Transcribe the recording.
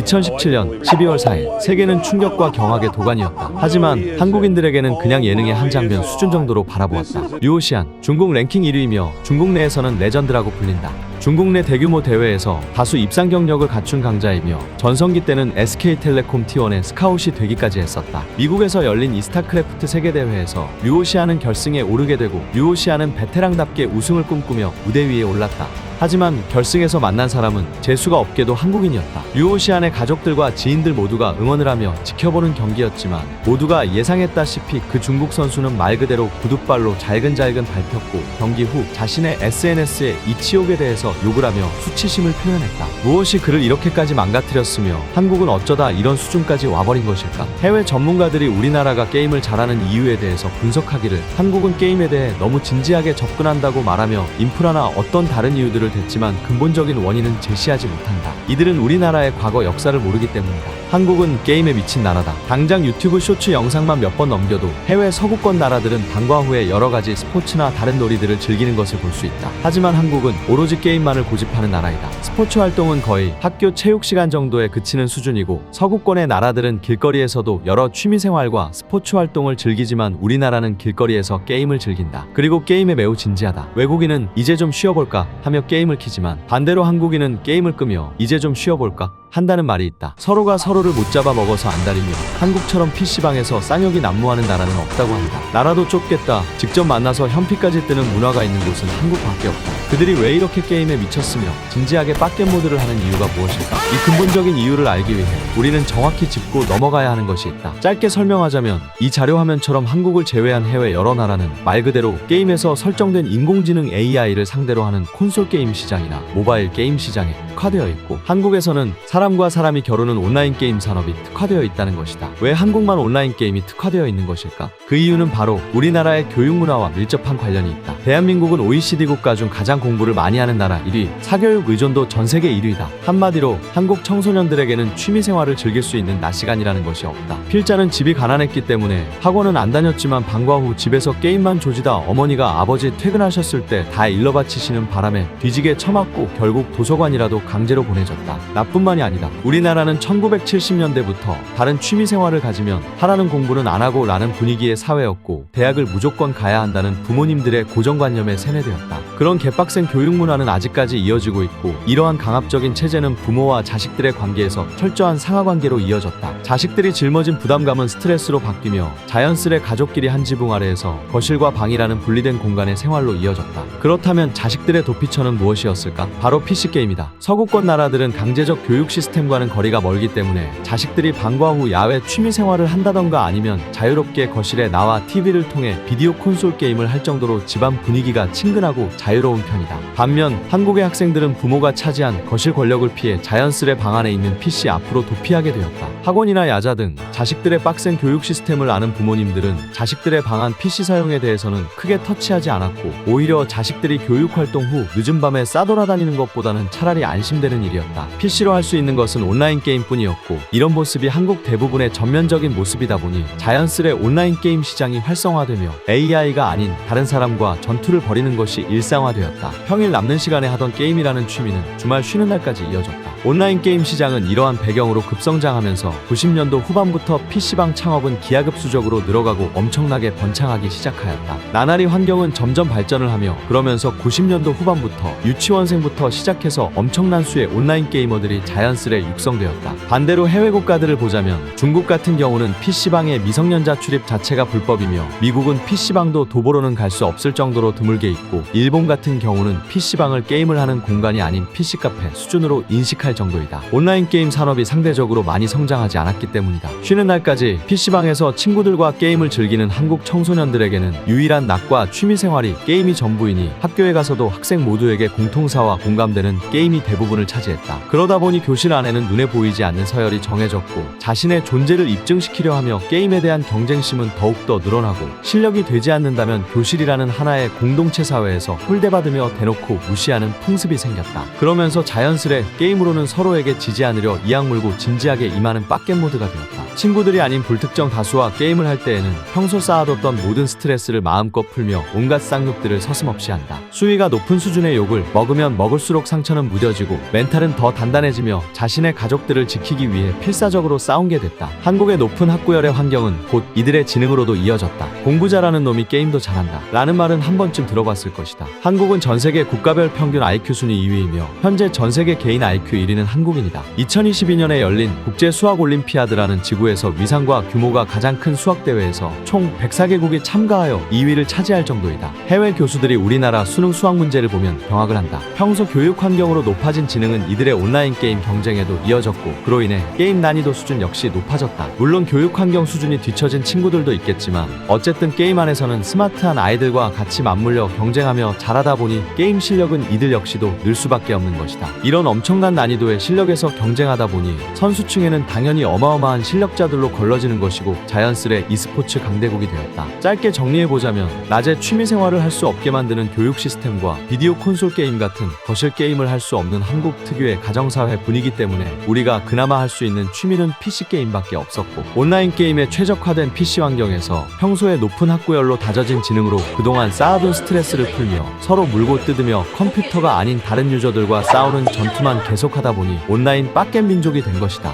2017년 12월 4일 세계는 충격과 경악의 도가니였다. 하지만 한국인들에게는 그냥 예능의 한 장면 수준 정도로 바라보았다. 류오시안, 중국 랭킹 1위이며 중국 내에서는 레전드라고 불린다. 중국 내 대규모 대회에서 다수 입상 경력을 갖춘 강자이며 전성기 때는 SK텔레콤 T1의 스카웃이 되기까지 했었다. 미국에서 열린 이스타크래프트 세계대회에서 류오시안은 결승에 오르게 되고 류오시안은 베테랑답게 우승을 꿈꾸며 무대 위에 올랐다. 하지만 결승에서 만난 사람은 재수가 없게도 한국인이었다. 류오시안의 가족들과 지인들 모두가 응원을 하며 지켜보는 경기였지만 모두가 예상했다시피 그 중국 선수는 말 그대로 구둣발로 잘근잘근 밟혔고 경기 후 자신의 SNS에 이치옥에 대해서 욕을 하며 수치심을 표현했다. 무엇이 그를 이렇게까지 망가뜨렸으며 한국은 어쩌다 이런 수준까지 와버린 것일까? 해외 전문가들이 우리나라가 게임을 잘하는 이유에 대해서 분석하기를 한국은 게임에 대해 너무 진지하게 접근한다고 말하며 인프라나 어떤 다른 이유들을 됐지만 근본적인 원인은 제시하지 못한다. 이들은 우리나라의 과거 역사를 모르기 때문이다. 한국은 게임에 미친 나라다. 당장 유튜브 쇼츠 영상만 몇 번 넘겨도 해외 서구권 나라들은 방과 후에 여러 가지 스포츠나 다른 놀이들을 즐기는 것을 볼 수 있다. 하지만 한국은 오로지 게임만을 고집하는 나라이다. 스포츠 활동은 거의 학교 체육 시간 정도에 그치는 수준이고 서구권의 나라들은 길거리에서도 여러 취미생활과 스포츠 활동을 즐기지만 우리나라는 길거리에서 게임을 즐긴다. 그리고 게임에 매우 진지하다. 외국인은 이제 좀 쉬어볼까 하며 게임을 키지만 반대로 한국인은 게임을 끄며 이제 좀 쉬어볼까 한다는 말이 있다. 서로가 서로를 못 잡아먹어서 안달이며 한국처럼 PC방에서 쌍욕이 난무하는 나라는 없다고 한다. 나라도 좁겠다. 직접 만나서 현피까지 뜨는 문화가 있는 곳은 한국밖에 없다. 그들이 왜 이렇게 게임에 미쳤으며 진지하게 빡겜 모드를 하는 이유가 무엇일까? 이 근본적인 이유를 알기 위해 우리는 정확히 짚고 넘어가야 하는 것이 있다. 짧게 설명하자면 이 자료 화면처럼 한국을 제외한 해외 여러 나라는 말 그대로 게임에서 설정된 인공지능 AI를 상대로 하는 콘솔 게임 시장이나 모바일 게임 시장에 특화되어 있고 한국에서는 사람과 사람이 겨루는 온라인 게임 산업이 특화되어 있다는 것이다. 왜 한국만 온라인 게임이 특화되어 있는 것일까? 그 이유는 바로 우리나라의 교육 문화와 밀접한 관련이 있다. 대한민국은 OECD 국가 중 가장 공부를 많이 하는 나라 1위, 사교육 의존도 전 세계 1위다. 한마디로 한국 청소년들에게는 취미생활을 즐길 수 있는 낮 시간이라는 것이 없다. 필자는 집이 가난했기 때문에 학원은 안 다녔지만 방과 후 집에서 게임만 조지다 어머니가 아버지 퇴근하셨을 때 다 일러 바치시는 바람에 뒤지게 처맞고 결국 도서관이라도 강제로 보내졌다. 나뿐만이 아니다. 우리나라는 1970년대부터 다른 취미생활을 가지면 하라는 공부는 안 하고 라는 분위기의 사회였고 대학을 무조건 가야 한다는 부모님들의 고정관념에 세뇌되었다. 그런 개빡센 교육 문화는 아직까지 이어지고 있고 이러한 강압적인 체제는 부모와 자식들의 관계에서 철저한 상하관계로 이어졌다. 자식들이 짊어진 부담감은 스트레스로 바뀌며 자연스레 가족끼리 한 지붕 아래에서 거실과 방이라는 분리된 공간의 생활로 이어졌다. 그렇다면 자식들의 도피처는 무엇이었을까? 바로 PC게임이다. 서구권 나라들은 강제적 교육 시스템과는 거리가 멀기 때문에 자식들이 방과 후 야외 취미생활을 한다던가 아니면 자유롭게 거실에 나와 TV를 통해 비디오 콘솔 게임을 할 정도로 집안 분위기가 친근하고 자유로운 편이다. 반면 한국의 학생들은 부모가 차지한 거실 권력을 피해 자연스레 방 안에 있는 PC 앞으로 도피하게 되었다. 학원이나 야자 등 자식들의 빡센 교육 시스템을 아는 부모님들은 자식들의 방한 PC 사용에 대해서는 크게 터치하지 않았고 오히려 자식들이 교육활동 후 늦은 밤에 싸돌아다니는 것보다는 차라리 안심되는 일이었다. PC로 할 수 있는 것은 온라인 게임뿐이었고 이런 모습이 한국 대부분의 전면적인 모습이다 보니 자연스레 온라인 게임 시장이 활성화되며 AI가 아닌 다른 사람과 전투를 벌이는 것이 일상화되었다. 평일 남는 시간에 하던 게임이라는 취미는 주말 쉬는 날까지 이어졌다. 온라인 게임 시장은 이러한 배경으로 급성장하면서 90년도 후반부터 PC방 창업은 기하급수적으로 늘어가고 엄청나게 번창하기 시작하였다. 나날이 환경은 점점 발전을 하며 그러면서 90년도 후반부터 유치원생부터 시작해서 엄청난 수의 온라인 게이머들이 자연스레 육성되었다. 반대로 해외 국가들을 보자면 중국 같은 경우는 PC방의 미성년자 출입 자체가 불법이며 미국은 PC방도 도보로는 갈 수 없을 정도로 드물게 있고 일본 같은 경우는 PC방을 게임을 하는 공간이 아닌 PC카페 수준으로 인식할 정도이다. 온라인 게임 산업이 상대적으로 많이 성장하지 않았기 때문이다. 쉬는 날까지 PC방에서 친구들과 게임을 즐기는 한국 청소년들에게는 유일한 낙과 취미생활이 게임이 전부이니 학교에 가서도 학생 모두에게 공통사와 공감되는 게임이 대부분을 차지했다. 그러다 보니 교실 안에는 눈에 보이지 않는 서열이 정해졌고 자신의 존재를 입증시키려 하며 게임에 대한 경쟁심은 더욱더 늘어나고 실력이 되지 않는다면 교실이라는 하나의 공동체 사회에서 홀대받으며 대놓고 무시하는 풍습이 생겼다. 그러면서 자연스레 게임으로는 서로에게 지지 않으려 이악 물고 진지하게 임하는 빡겜 모드가 되었다. 친구들이 아닌 불특정 다수와 게임을 할 때에는 평소 쌓아뒀던 모든 스트레스를 마음껏 풀며 온갖 쌍욕들을 서슴없이 한다. 수위가 높은 수준의 욕을 먹으면 먹을수록 상처는 무뎌지고 멘탈은 더 단단해지며 자신의 가족들을 지키기 위해 필사적으로 싸운게 됐다. 한국의 높은 학구열의 환경은 곧 이들의 지능으로도 이어졌다. 공부 잘하는 놈이 게임도 잘한다 라는 말은 한 번쯤 들어봤을 것이다. 한국은 전세계 국가별 평균 IQ 순위 2위이며 현재 전세계 개인 IQ 1위는 한국인이다. 2022년에 열린 국제 수학 올림피아드라는 지구에서 위상과 규모가 가장 큰 수학 대회에서 총 104개국이 참가하여 2위를 차지할 정도이다. 해외 교수들이 우리나라 수능 수학 문제를 보면 경악을 한다. 평소 교육 환경으로 높아진 지능은 이들의 온라인 게임 경쟁에도 이어졌고 그로 인해 게임 난이도 수준 역시 높아졌다. 물론 교육 환경 수준이 뒤처진 친구들도 있겠지만 어쨌든 게임 안에서는 스마트한 아이들과 같이 맞물려 경쟁하며 잘하다 보니 게임 실력은 이들 역시도 늘 수밖에 없는 것이다. 이런 엄청난 난이도의 실력에서 경쟁하다 보니 선수층에는 당연히 어마어마한 실력자들로 걸러지는 것이고 자연스레 e스포츠 강대국이 되었다. 짧게 정리해보자면 낮에 취미생활을 할 수 없게 만드는 교육 시스템과 비디오 콘솔 게임 같은 거실 게임을 할 수 없는 한국 특유의 가정사회 분위기 때문에 우리가 그나마 할 수 있는 취미는 PC게임밖에 없었고 온라인 게임에 최적화된 PC 환경에서 평소에 높은 학구열로 다져진 지능으로 그동안 쌓아둔 스트레스를 풀며 서로 물고 뜯으며 컴퓨터가 아닌 다른 유저들과 싸우는 전투만 계속하다 보니 온라인 빡겜 민족이 된 것이다.